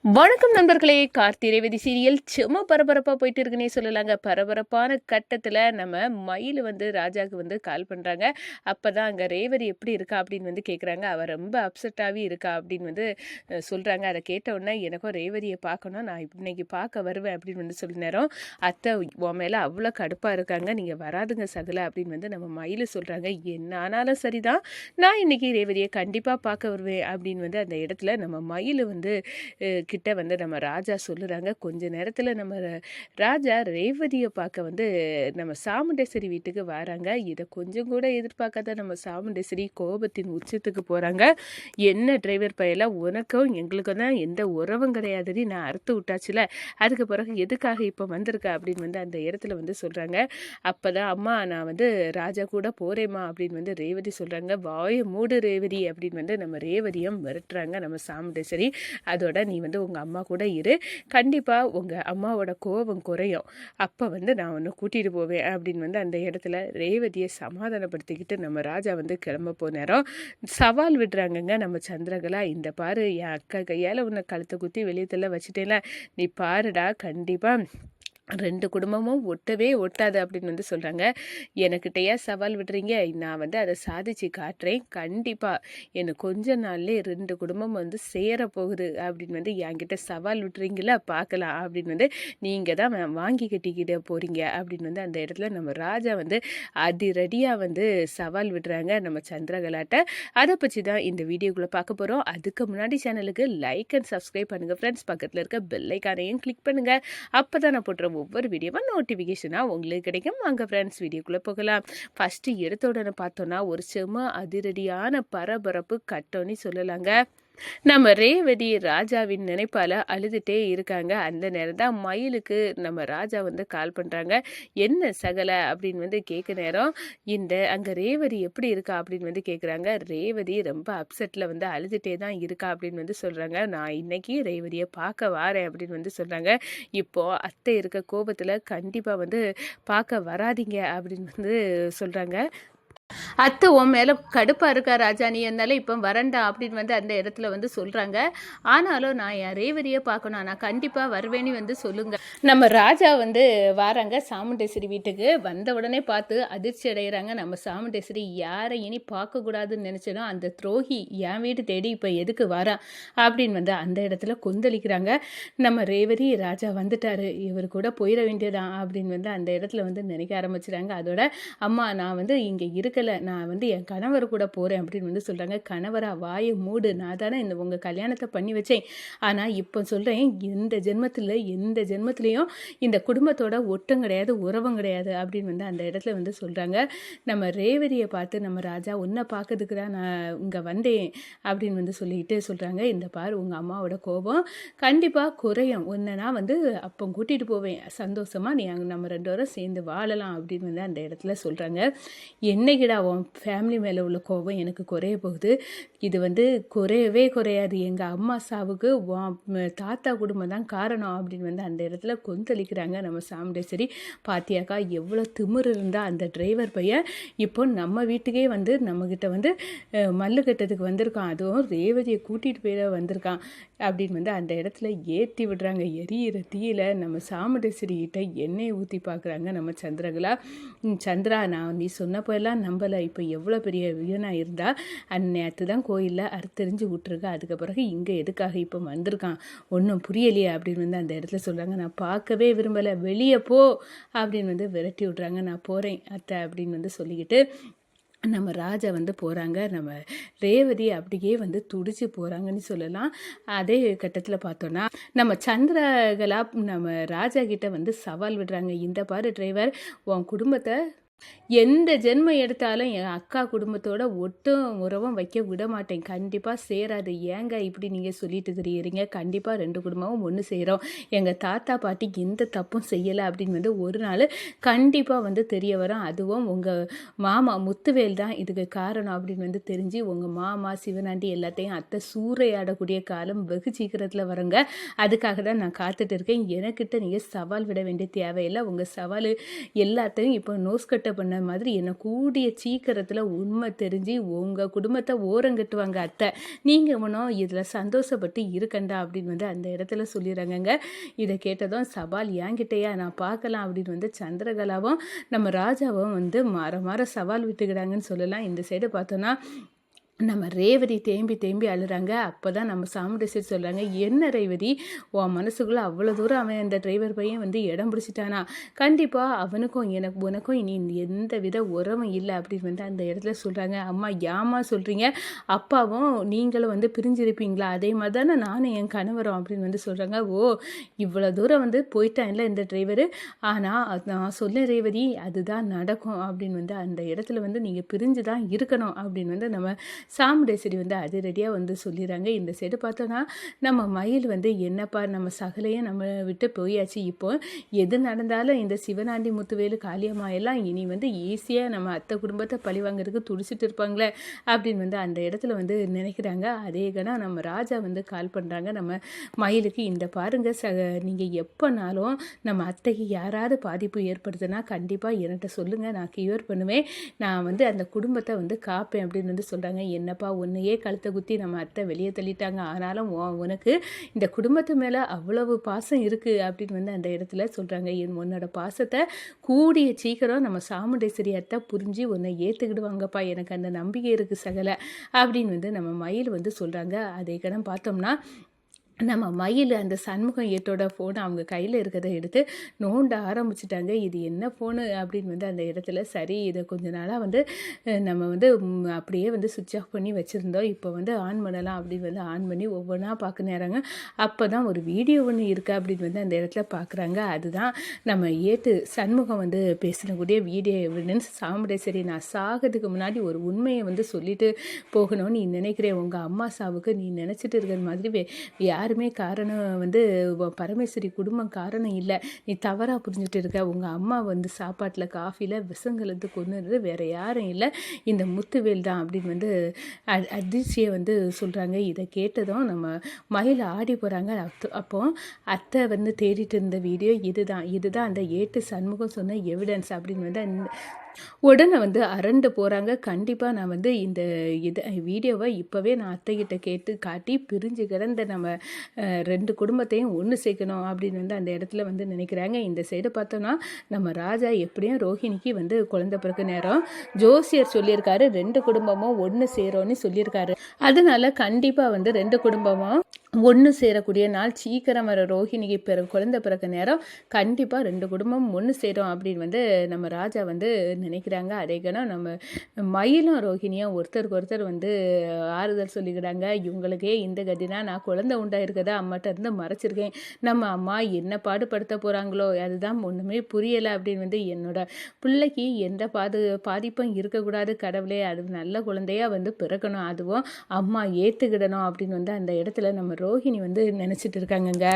வணக்கம் நண்பர்களே. கார்த்தி ரேவதி சீரியல் சும்மா பரபரப்பாக போயிட்டு இருக்குன்னே சொல்லலாங்க. பரபரப்பான கட்டத்தில் நம்ம மயில் ராஜாவுக்கு கால் பண்ணுறாங்க. அப்போ தான் அங்கே ரேவதி எப்படி இருக்கா அப்படின்னு கேட்குறாங்க. அவள் ரொம்ப அப்செட்டாகவே இருக்கா அப்படின்னு சொல்கிறாங்க. அதை கேட்ட உடனே எனக்கும் ரேவதியை பார்க்கணும், நான் இன்னைக்கு பார்க்க வருவேன் அப்படின்னு சொல்ல நேரம் அத்தை உன் மேலே அவ்வளோ கடுப்பாக இருக்காங்க, நீங்கள் வராதுங்க சகல அப்படின்னு நம்ம மயில் சொல்கிறாங்க. என்ன ஆனாலும் சரிதான், நான் இன்னைக்கு ரேவதியை கண்டிப்பாக பார்க்க வருவேன் அப்படின்னு அந்த இடத்துல நம்ம மயில் கிட்ட நம்ம ராஜா சொல்லுறாங்க. கொஞ்ச நேரத்தில் நம்ம ராஜா ரேவதியை பார்க்க நம்ம சாமுண்டேஸ்வரி வீட்டுக்கு வராங்க. இதை கொஞ்சம் கூட எதிர்பார்க்காத நம்ம சாமுண்டேஸ்வரி கோபத்தின் உச்சத்துக்கு போகிறாங்க. என்ன டிரைவர் பையல, உனக்கும் எங்களுக்கும் தான் எந்த உறவும் கிடையாதுன்னு நான் அறுத்து விட்டாச்சுல, அதுக்கு பிறகு எதுக்காக இப்போ வந்திருக்க அப்படின்னு அந்த இடத்துல சொல்கிறாங்க. அப்போ தான் அம்மா நான் ராஜா கூட போகிறேம்மா அப்படின்னு ரேவதி சொல்கிறாங்க. வாயை மூடு ரேவதி அப்படின்னு நம்ம ரேவதியை மிரட்டுறாங்க நம்ம சாமுண்டேஸ்வரி. அதோட நீ உங்கள் அம்மா கூட இரு, கண்டிப்பாக உங்கள் அம்மாவோட கோபம் குறையும், அப்போ நான் உன்னை கூட்டிகிட்டு போவேன் அப்படின்னு அந்த இடத்துல ரேவதியை சமாதானப்படுத்திக்கிட்டு நம்ம ராஜா கிளம்ப போனேரம் சவால் விடுறாங்கங்க நம்ம சந்திரகலா. இந்த பாரு, என் அக்கா கையால் உன்னை கழுத்தை குத்தி வெளியே தள்ள வச்சுட்டேல, நீ பாருடா, கண்டிப்பாக ரெண்டு குடும்பமும் ஒட்டவே ஒட்டாது அப்படின்னு சொல்கிறாங்க. எனக்கிட்டையா சவால் விடுறீங்க, நான் அதை சாதிச்சு காட்டுறேன், கண்டிப்பாக எனக்கு கொஞ்ச நாள்லே ரெண்டு குடும்பம் சேரப்போகுது அப்படின்னு என்கிட்ட சவால் விட்டுறீங்களா, பார்க்கலாம் அப்படின்னு நீங்கள் தான் வாங்கி கட்டிக்கிட்ட போகிறீங்க அப்படின்னு அந்த இடத்துல நம்ம ராஜா அதிரடியாக சவால் விடுறாங்க நம்ம சந்திரகலாட்ட. அதை பற்றி தான் இந்த வீடியோக்குள்ளே பார்க்க போகிறோம். அதுக்கு முன்னாடி சேனலுக்கு லைக் அண்ட் சப்ஸ்கிரைப் பண்ணுங்கள் ஃப்ரெண்ட்ஸ். பக்கத்தில் இருக்க பெல் ஐக்கானையும் கிளிக் பண்ணுங்கள். அப்போ தான் நான் போட்டுற ஒவ்வொரு வீடியோவாக நோட்டிஃபிகேஷனாக உங்களுக்கு கிடைக்கும். வாங்க ஃப்ரெண்ட்ஸ், வீடியோக்குள்ளே போகலாம். ஃபஸ்ட்டு எடுத்த உடனே பார்த்தோன்னா ஒரு செம அதிரடியான பரபரப்பு கட்டோன்னு சொல்லலாங்க. நம்ம ரேவதி ராஜாவின் நினைப்பால் அழுதுகிட்டே இருக்காங்க. அந்த நேரம் தான் மயிலுக்கு நம்ம ராஜா கால் பண்ணுறாங்க. என்ன சகல அப்படின்னு கேட்க நேரம் அங்கே ரேவதி எப்படி இருக்கா அப்படின்னு கேட்குறாங்க. ரேவதி ரொம்ப அப்செட்டில் அழுதுகிட்டே தான் இருக்கா அப்படின்னு சொல்கிறாங்க. நான் இன்னைக்கு ரேவதியை பார்க்க வாரேன் அப்படின்னு சொல்கிறாங்க. இப்போது அத்தை இருக்க கோபத்தில் கண்டிப்பாக பார்க்க வராதிங்க அப்படின்னு சொல்கிறாங்க. அத்தை உன் மேலே கடுப்பாக இருக்கா ராஜா, நீ என்னால இப்போ வரண்டா அப்படின்னு அந்த இடத்துல சொல்கிறாங்க. ஆனாலும் நான் என் ரேவதியை பார்க்கணும், நான் கண்டிப்பாக வருவேன்னு சொல்லுங்க. நம்ம ராஜா வராங்க சாமுண்டேஸ்வரி வீட்டுக்கு. வந்த உடனே பார்த்து அதிர்ச்சி அடைகிறாங்க நம்ம சாமுண்டேஸ்வரி. யாரை இனி பார்க்கக்கூடாதுன்னு நினச்சனோ அந்த துரோகி என் வீடு தேடி இப்போ எதுக்கு வரா அப்படின்னு அந்த இடத்துல கொந்தளிக்கிறாங்க. நம்ம ரேவதி ராஜா வந்துட்டாரு, இவர் கூட போயிட வேண்டியதான் அப்படின்னு அந்த இடத்துல நினைக்க ஆரம்பிச்சுறாங்க. அதோட அம்மா நான் இங்கே இருக்கல, நான் என் கணவர் கூட போகிறேன் அப்படின்னு சொல்கிறாங்க. கணவரா, வாயை மூடு, நான் தானே உங்கள் கல்யாணத்தை பண்ணி வச்சேன், ஆனால் இப்போ சொல்கிறேன், இந்த ஜென்மத்தில் எந்த ஜென்மத்திலையும் இந்த குடும்பத்தோட ஒட்டும் கிடையாது, உறவும் கிடையாது அப்படின்னு அந்த இடத்துல சொல்கிறாங்க. நம்ம ரேவதியை பார்த்து நம்ம ராஜா உன்னை பார்க்கறதுக்கு தான் நான் இங்கே வந்தேன் அப்படின்னு சொல்லிட்டு சொல்கிறாங்க. இந்த பார், உங்கள் அம்மாவோட கோபம் கண்டிப்பாக குறையும், உன்னை நான் அப்போ கூட்டிகிட்டு போவேன், சந்தோஷமாக நீ அங்கே நம்ம ரெண்டு பேரும் சேர்ந்து வாழலாம் அப்படின்னு அந்த இடத்துல சொல்கிறாங்க. என்னைக்கிட உன் ஃபேமிலி மேலே உள்ள கோபம் எனக்கு குறைய போகுது, இது குறையவே குறையாது, எங்கள் அம்மா சாவுக்கு தாத்தா குடும்பம் தான் காரணம் அப்படின்னு அந்த இடத்துல கொந்தளிக்கிறாங்க நம்ம சாமுண்டேஸ்வரி. பாத்தியாக்கா எவ்வளோ திமிர் இருந்தால் அந்த டிரைவர் பையன் இப்போ நம்ம வீட்டுக்கே நம்மக்கிட்ட மல்லு கட்டத்துக்கு வந்திருக்கான், அதுவும் ரேவதியை கூட்டிகிட்டு போயிட வந்திருக்கான் அப்படின்னு அந்த இடத்துல ஏற்றி விடுறாங்க. எரியிற தீயில நம்ம சாமுண்டேஸ்வரி கிட்ட எண்ணெயை ஊற்றி பார்க்குறாங்க நம்ம சந்திரகலா. சந்திரா, நான் நீ சொன்ன போயெல்லாம் நம்பலை, இப்போ எவ்வளோ பெரிய வீணாக இருந்தால் அந்நேரத்து தான் கோயிலில் அறுத்தெறிஞ்சு விட்டுருக்க, அதுக்கு பிறகு இங்கே எதுக்காக இப்போ வந்திருக்கான், ஒன்றும் புரியலையே அப்படின்னு அந்த இடத்துல சொல்கிறாங்க. நான் பார்க்கவே விரும்பலை, வெளியே போ அப்படின்னு விரட்டி விட்றாங்க. நான் போகிறேன் அத்தை அப்படின்னு சொல்லிக்கிட்டு நம்ம ராஜா போகிறாங்க. நம்ம ரேவதி அப்படியே துடிச்சு போகிறாங்கன்னு சொல்லலாம். அதே கட்டத்தில் பார்த்தோன்னா நம்ம சந்திரகலா நம்ம ராஜா கிட்ட சவால் விடுறாங்க. இந்த பாரு டிரைவர், உன் குடும்பத்தை எந்த ஜென்மம் எடுத்தாலும் என் அக்கா குடும்பத்தோட ஒட்டும் உறவும் வைக்க விட மாட்டேன், கண்டிப்பாக சேராது, ஏங்க இப்படி நீங்கள் சொல்லிட்டு தெரியுறீங்க, கண்டிப்பாக ரெண்டு குடும்பமும் ஒன்று சேரும், எங்கள் தாத்தா பாட்டி எந்த தப்பும் செய்யலை அப்படின்னு ஒரு நாள் கண்டிப்பாக தெரிய வரும், அதுவும் உங்கள் மாமா முத்துவேல் தான் இதுக்கு காரணம் அப்படின்னு தெரிஞ்சு உங்கள் மாமா சிவனாண்டி எல்லாத்தையும் அத்தை சூறையாடக்கூடிய காலம் வெகு சீக்கிரத்தில் வருங்க. அதுக்காக தான் நான் காத்துட்டு இருக்கேன், எனக்கிட்ட நீங்கள் சவால் விட வேண்டிய தேவையில்லை, உங்கள் சவால் எல்லாத்தையும் இப்போ நோஸ் கட்ட பண்ண மாதிரி என்னை கூடிய சீக்கிரத்தில் உண்மை தெரிஞ்சு உங்கள் குடும்பத்தை ஓரங்கட்டுவாங்க அத்தை. நீங்கள் இவனும் இதில் சந்தோஷப்பட்டு இருக்கண்டா அப்படின்னு வந்து அந்த இடத்துல சொல்லிடுறாங்கங்க. இதை கேட்டதும் சவால் என்கிட்டயா நான் பார்க்கலாம் அப்படின்னு வந்து சந்திரகலாவும் நம்ம ராஜாவும் வந்து மாற சவால் விட்டுக்கிறாங்கன்னு சொல்லலாம். இந்த சைடு பார்த்தோன்னா நம்ம ரேவதி தேம்பி அழுறாங்க. அப்போ தான் நம்ம சாமுண்டேஸ்வரி சொல்கிறாங்க, என்ன ரேவதி உன் மனசுக்குள்ளே அவ்வளோ தூரம் அவன் அந்த டிரைவர் பையன் வந்து இடம் பிடிச்சிட்டானா, கண்டிப்பாக அவனுக்கும் உனக்கும் இனி எந்த வித உறவும் இல்லை அப்படின்னு வந்து அந்த இடத்துல சொல்கிறாங்க. அம்மா ஏமா சொல்கிறீங்க, அப்பாவும் நீங்களும் வந்து பிரிஞ்சிருப்பீங்களா, அதே மாதிரி தானே நானும் என் கணவரும் அப்படின்னு வந்து சொல்கிறாங்க. ஓ இவ்வளோ தூரம் வந்து போயிட்டான்ல இந்த டிரைவரு, ஆனால் நான் சொல்ல ரேவதி அதுதான் நடக்கும் அப்படின்னு வந்து அந்த இடத்துல வந்து நீங்கள் பிரிஞ்சு தான் இருக்கணும் அப்படின்னு வந்து நம்ம சாமுண்டேஸ்வரி வந்து அதிரடியாக வந்து சொல்லிடுறாங்க. இந்த சைடு பார்த்தோன்னா நம்ம மயில் வந்து என்னப்பா நம்ம சகலையும் நம்ம விட்டு போயாச்சு, இப்போ எது நடந்தாலும் இந்த சிவனாண்டி முத்துவேலு காளியம்மா எல்லாம் இனி வந்து ஈஸியாக நம்ம அத்தை குடும்பத்தை பழி வாங்குறதுக்கு துடிச்சிட்டு இருப்பாங்களே அப்படின்னு வந்து அந்த இடத்துல வந்து நினைக்கிறாங்க. அதே கணம் நம்ம ராஜா வந்து கால் பண்ணுறாங்க நம்ம மயிலுக்கு, இந்த பாருங்க நீங்கள் எப்போனாலும் நம்ம அத்தைக்கு யாராவது பாதிப்பு ஏற்படுதுன்னா கண்டிப்பாக என்கிட்ட சொல்லுங்கள், நான் கியூர் பண்ணுவேன், நான் வந்து அந்த குடும்பத்தை வந்து காப்பேன் அப்படின்னு வந்து சொல்கிறாங்க. என்னப்பா உன்னையே கழுத்தை குத்தி நம்ம அத்தை வெளியே தள்ளிட்டாங்க, ஆனாலும் உனக்கு இந்த குடும்பத்து மேலே அவ்வளவு பாசம் இருக்குது அப்படின்னு வந்து அந்த இடத்துல சொல்கிறாங்க. உன்னோட பாசத்தை கூடிய சீக்கிரம் நம்ம சாமுண்டேஸ்வரி அத்தை புரிஞ்சு உன்னை ஏற்றுக்கிடுவாங்கப்பா, எனக்கு அந்த நம்பிக்கை இருக்குது சகலை அப்படின்னு வந்து நம்ம மயில் வந்து சொல்கிறாங்க. அதே கணம் பார்த்தோம்னா நம்ம மயில் அந்த சண்முகம் ஏட்டோட ஃபோனை அவங்க கையில் இருக்கிறத எடுத்து நோண்ட ஆரம்பிச்சிட்டாங்க. இது என்ன ஃபோனு அப்படின்னு வந்து அந்த இடத்துல சரி இதை கொஞ்ச நாளாக வந்து நம்ம வந்து அப்படியே வந்து சுவிட்ச் ஆஃப் பண்ணி வச்சுருந்தோம், இப்போ வந்து ஆன் பண்ணலாம் அப்படின்னு வந்து ஆன் பண்ணி ஒவ்வொன்றா பார்க்க நேராங்க. அப்போ தான் ஒரு வீடியோ ஒன்று இருக்குது அப்படின்னு வந்து அந்த இடத்துல பார்க்குறாங்க. அதுதான் நம்ம ஏட்டு சண்முகம் வந்து பேசினக்கூடிய வீடியோ எவிடன்ஸ். சாமுண்டேஸ்வரி நான் சாகிறதுக்கு முன்னாடி ஒரு உண்மையை வந்து சொல்லிட்டு போகணும்னு நீ நினைக்கிறேன், உங்கள் அம்மா சாவுக்கு நீ நினச்சிட்டு இருக்கிற மாதிரி யாருமே காரணம் வந்து பரமேஸ்வரி குடும்பம் காரணம் இல்லை, நீ தவறாக புரிஞ்சுட்டு இருக்க, உங்கள் அம்மா வந்து சாப்பாட்டில் காஃபியில் விஷங்கலந்து கொண்டுறது வேறு யாரும் இல்லை, இந்த முத்துவேல் தான் அப்படின்னு வந்து அதிர்ச்சியை வந்து சொல்கிறாங்க. இதை கேட்டதும் நம்ம மயில் ஆடி போகிறாங்க. அப்போ அத்தை வந்து தேடிட்டு இருந்த வீடியோ இதுதான் அந்த ஏட்டு சண்முகம் சொன்ன எவிடன்ஸ் அப்படின்னு வந்து உடனே வந்து அரண்டு போகிறாங்க. கண்டிப்பாக நான் வந்து இந்த வீடியோவை இப்போவே நான் அத்தைக்கிட்ட கேட்டு காட்டி பிரிஞ்சு கிடந்த நம்ம 2 குடும்பத்தையும் ஒன்று சேர்க்கணும் அப்படின்னு வந்து அந்த இடத்துல வந்து நினைக்கிறாங்க. இந்த சைடு பார்த்தோன்னா நம்ம ராஜா எப்படியும் ரோஹிணிக்கு வந்து குழந்தை பிறகு நேரம் ஜோசியர் சொல்லியிருக்காரு, 2 குடும்பமும் ஒன்று சேரோன்னு சொல்லியிருக்காரு. அதனால கண்டிப்பாக வந்து 2 குடும்பமும் ஒன்று சேரக்கூடிய நாள் சீக்கிரம் வர ரோஹிணிக்கு குழந்தை பிறக்க நேரம் கண்டிப்பாக 2 குடும்பம் ஒன்று சேரும் அப்படின்னு வந்து நம்ம ராஜா வந்து நினைக்கிறாங்க. அதே கணம் நம்ம மயிலும் ரோஹிணியும் ஒருத்தருக்கு வந்து ஆறுதல் சொல்லிக்கிறாங்க. இவங்களுக்கே இந்த கதினா நான் குழந்தை உண்டாயிருக்கதா அம்மாட்ட இருந்து மறைச்சிருக்கேன், நம்ம அம்மா என்ன பாடுபடுத்த போகிறாங்களோ அதுதான் ஒன்றுமே புரியலை அப்படின்னு வந்து என்னோட பிள்ளைக்கு எந்த பாதிப்பும் இருக்கக்கூடாது கடவுளே, அது நல்ல குழந்தையாக வந்து பிறக்கணும், அதுவும் அம்மா ஏற்றுக்கிடணும் அப்படின்னு வந்து அந்த இடத்துல நம்ம ரோஹிணி வந்து நினச்சிட்டு இருக்காங்கங்க.